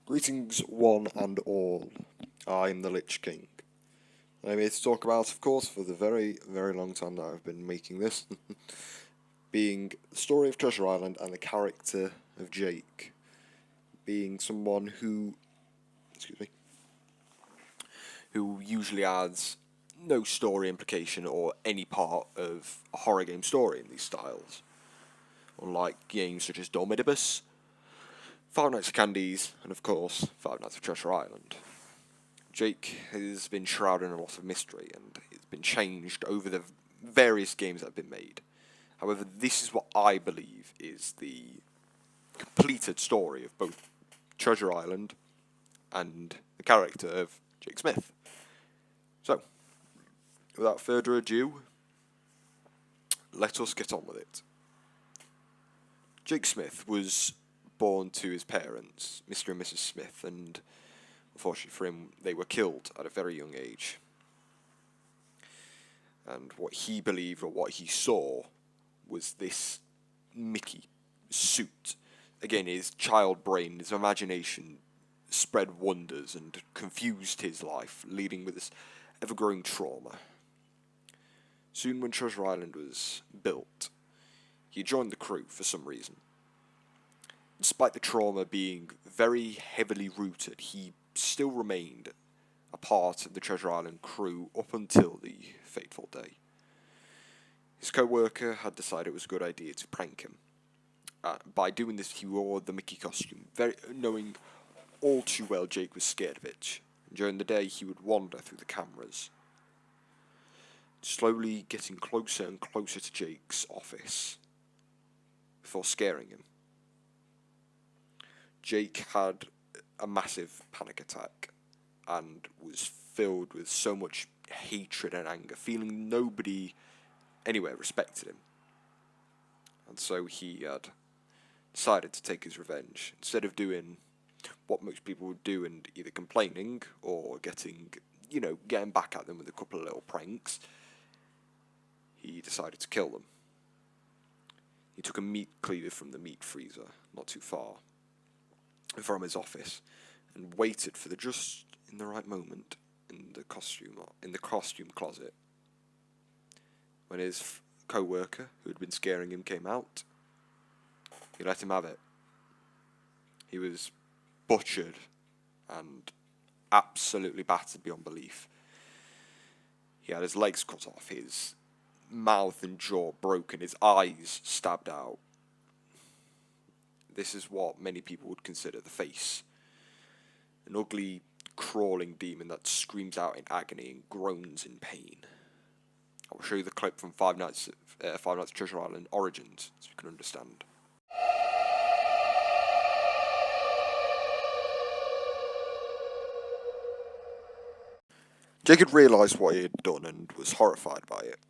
Greetings, one and all. I am the Lich King. I'm here to talk about, of course, for the very, very long time that I've been making this, being the story of Treasure Island and the character of Jake, being someone who usually adds no story implication or any part of a horror game story in these styles. Unlike games such as Dormidibus, Five Nights at Candy's, and of course, Five Nights at Treasure Island. Jake has been shrouded in a lot of mystery, and it's been changed over the various games that have been made. However, this is what I believe is the completed story of both Treasure Island and the character of Jake Smith. So, without further ado, let us get on with it. Jake Smith was born to his parents, Mr. and Mrs. Smith, and unfortunately for him, they were killed at a very young age. And what he believed or what he saw was this Mickey suit. Again, his child brain, his imagination spread wonders and confused his life, leading with this ever-growing trauma. Soon when Treasure Island was built, he joined the crew for some reason. Despite the trauma being very heavily rooted, he still remained a part of the Treasure Island crew up until the fateful day. His co-worker had decided it was a good idea to prank him. By doing this, he wore the Mickey costume, knowing all too well Jake was scared of it. During the day, he would wander through the cameras, slowly getting closer and closer to Jake's office before scaring him. Jake had a massive panic attack and was filled with so much hatred and anger, feeling nobody anywhere respected him. And so he had decided to take his revenge. Instead of doing what most people would do and either complaining or getting back at them with a couple of little pranks, he decided to kill them. He took a meat cleaver from the meat freezer, not too far from his office, and waited for just in the right moment in the costume closet. When his co-worker, who had been scaring him, came out, he let him have it. He was butchered and absolutely battered beyond belief. He had his legs cut off, his mouth and jaw broken, his eyes stabbed out. This is what many people would consider the Face. An ugly, crawling demon that screams out in agony and groans in pain. I will show you the clip from Five Nights at Treasure Island Origins, so you can understand. Jake had realised what he had done and was horrified by it.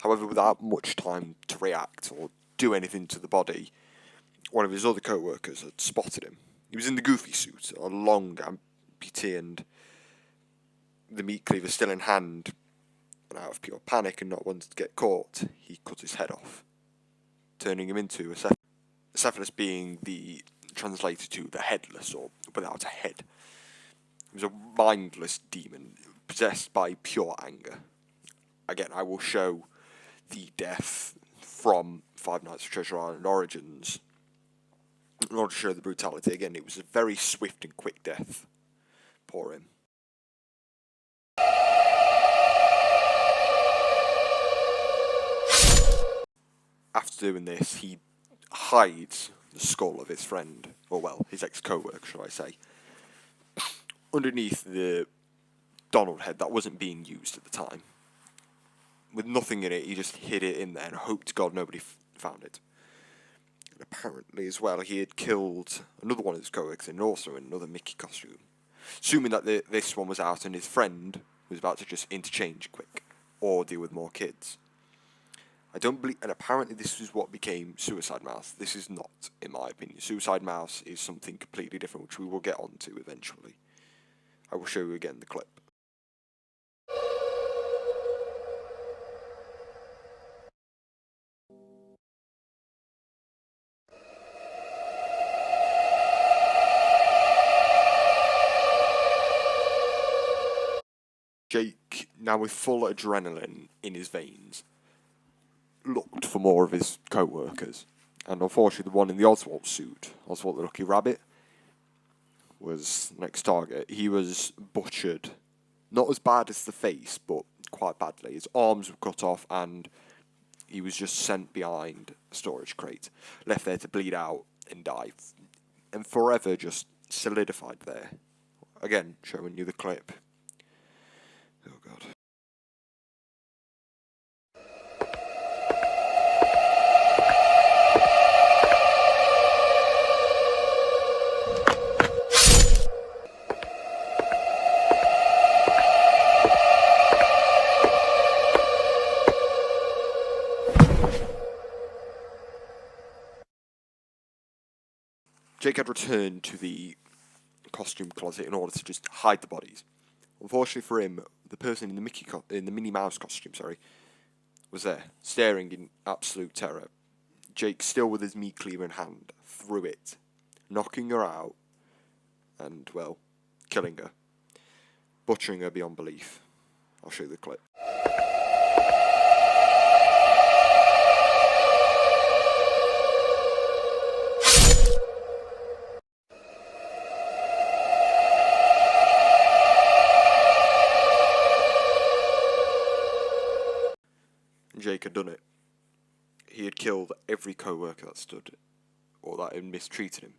However, without much time to react or do anything to the body, one of his other co-workers had spotted him. He was in the goofy suit, a long amputee, and the meat cleaver still in hand. And out of pure panic and not wanting to get caught, he cut his head off, turning him into a Cephalus, being the translated to the headless or without a head. He was a mindless demon possessed by pure anger. Again, I will show the death from Five Nights at Treasure Island Origins in order to show the brutality. Again, it was a very swift and quick death. Poor him. After doing this, he hides the skull of his friend, or well, his ex-co-worker, shall I say, underneath the Donald head that wasn't being used at the time. With nothing in it, he just hid it in there and hoped to God nobody found it. And apparently, as well, he had killed another one of his co-workers and also in another Mickey costume, assuming that this one was out and his friend was about to just interchange quick or deal with more kids. I don't believe, and apparently this is what became Suicide Mouse. This is not, in my opinion. Suicide Mouse is something completely different, which we will get onto eventually. I will show you again the clip. Jake, now with full adrenaline in his veins, looked for more of his co-workers. And unfortunately, the one in the Oswald suit, Oswald the Lucky Rabbit, was the next target. He was butchered. Not as bad as the face, but quite badly. His arms were cut off and he was just sent behind a storage crate, left there to bleed out and die, and forever just solidified there. Again, showing you the clip. Oh god. Jake had returned to the costume closet in order to just hide the bodies. Unfortunately for him, the person in the Minnie Mouse costume, was there, staring in absolute terror. Jake, still with his meat cleaver in hand, threw it, knocking her out, and, well, killing her. Butchering her beyond belief. I'll show you the clip. Jake had done it. He had killed every co-worker that stood, or that had mistreated him.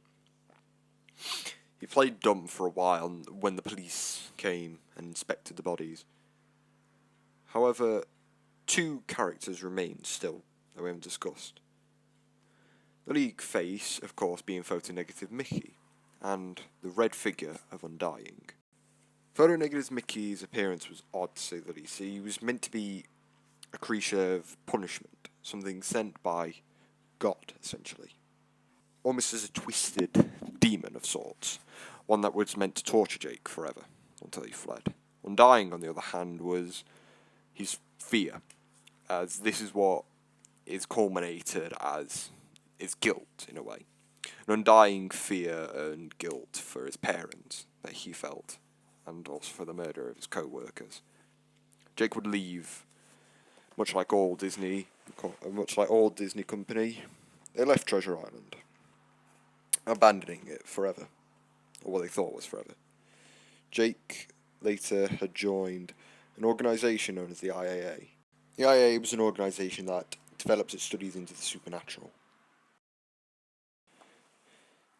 He played dumb for a while when the police came and inspected the bodies. However, two characters remain still that we haven't discussed. The League face, of course, being photo-negative Mickey, and the red figure of Undying. Photo-negative Mickey's appearance was odd, to say the least. He was meant to be a creature of punishment, something sent by God, essentially. Almost as a twisted demon of sorts, one that was meant to torture Jake forever, until he fled. Undying, on the other hand, was his fear, as this is what is culminated as his guilt, in a way. An undying fear and guilt for his parents that he felt, and also for the murder of his co-workers. Jake would leave. Much like all Disney company, they left Treasure Island, abandoning it forever, or what they thought was forever. Jake later had joined an organisation known as the IAA. The IAA was an organisation that develops its studies into the supernatural.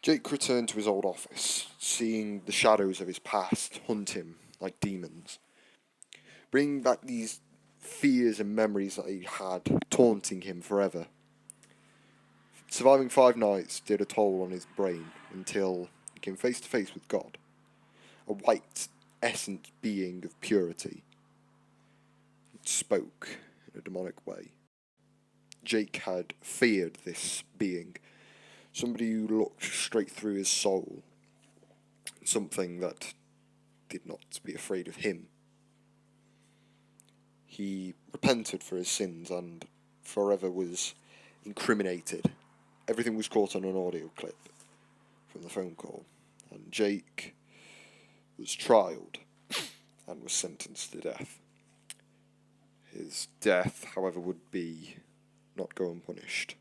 Jake returned to his old office, seeing the shadows of his past hunt him like demons, bringing back these fears and memories that he had, taunting him forever. Surviving 5 nights did a toll on his brain until he came face to face with God, a white, essence being of purity. It spoke in a demonic way. Jake had feared this being, somebody who looked straight through his soul, something that did not be afraid of him. He repented for his sins and forever was incriminated. Everything was caught on an audio clip from the phone call, and Jake was trialed and was sentenced to death. His death, however, would be not go unpunished.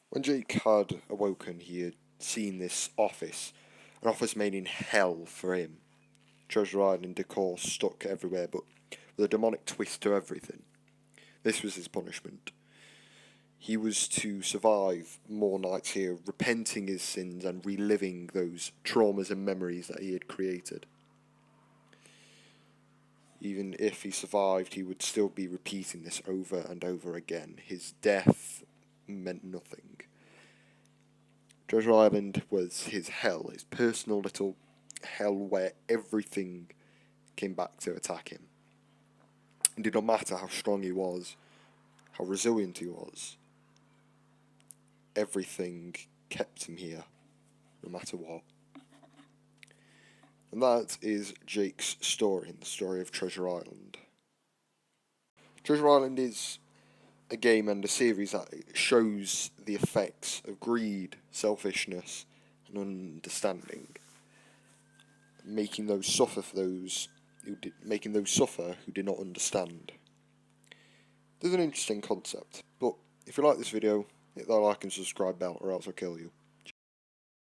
When Jake had awoken, he had seen this office, an office made in hell for him. Treasure Island decor stuck everywhere, but with a demonic twist to everything. This was his punishment. He was to survive more nights here, repenting his sins and reliving those traumas and memories that he had created. Even if he survived, he would still be repeating this over and over again. His death meant nothing. Treasure Island was his hell, his personal little hell where everything came back to attack him. It did not matter how strong he was, how resilient he was. Everything kept him here, no matter what. And that is Jake's story, the story of Treasure Island. Treasure Island is a game and a series that shows the effects of greed, selfishness, and understanding, making those suffer who did not understand. There's an interesting concept, but if you like this video, hit that like and subscribe bell, or else I'll kill you.